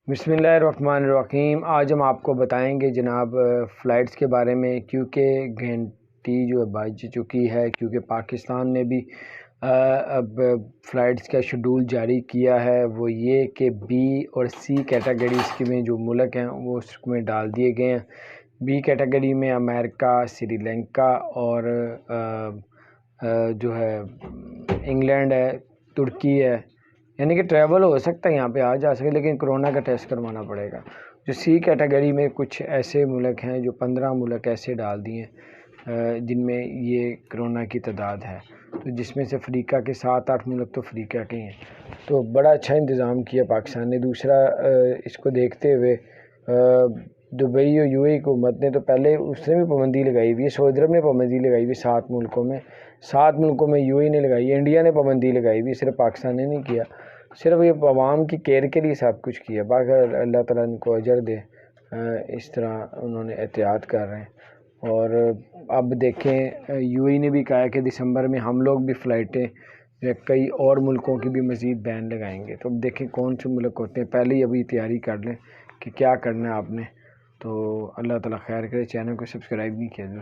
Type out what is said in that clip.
بسم اللہ الرحمن الرحیم۔ آج ہم آپ کو بتائیں گے جناب فلائٹس کے بارے میں، کیونکہ گھنٹی جو بج چکی ہے، کیونکہ پاکستان نے بھی اب فلائٹس کا شیڈول جاری کیا ہے۔ وہ یہ کہ بی اور سی کیٹیگریز کے میں جو ملک ہیں وہ اس میں ڈال دیے گئے ہیں۔ بی کیٹیگری میں امریکہ، سری لنکا اور جو ہے انگلینڈ ہے، ترکی ہے، یعنی کہ ٹریول ہو سکتا ہے، یہاں پہ آ جا سکے، لیکن کرونا کا ٹیسٹ کروانا پڑے گا۔ جو سی کیٹیگری میں کچھ ایسے ملک ہیں، جو 15 ملک ایسے ڈال دیے جن میں یہ کرونا کی تعداد ہے، تو جس میں سے افریقہ کے 7-8 ملک تو افریقہ کے ہیں۔ تو بڑا اچھا انتظام کیا پاکستان نے۔ دوسرا اس کو دیکھتے ہوئے دبئی اور یو اے حکومت نے تو پہلے اس نے بھی پابندی لگائی ہوئی ہے، سعودی عرب نے پابندی لگائی ہوئی 7 ملکوں میں، 7 ملکوں میں یو اے نے لگائی ہے، انڈیا نے پابندی لگائی ہوئی، صرف پاکستان نے نہیں کیا۔ صرف یہ عوام کی کیئر کے لیے سب کچھ کیا، باقی اللہ تعالیٰ ان کو اجر دے، اس طرح انہوں نے احتیاط کر رہے ہیں۔ اور اب دیکھیں یو اے نے بھی کہا ہے کہ دسمبر میں ہم لوگ بھی فلائٹیں کئی اور ملکوں کی بھی مزید بین لگائیں گے۔ تو اب دیکھیں کون سے ملک ہوتے ہیں، پہلے ہی ابھی تیاری کر لیں کہ کیا کرنا ہے آپ نے۔ تو اللہ تعالیٰ خیر کرے۔ چینل کو سبسکرائب نہیں کیا جو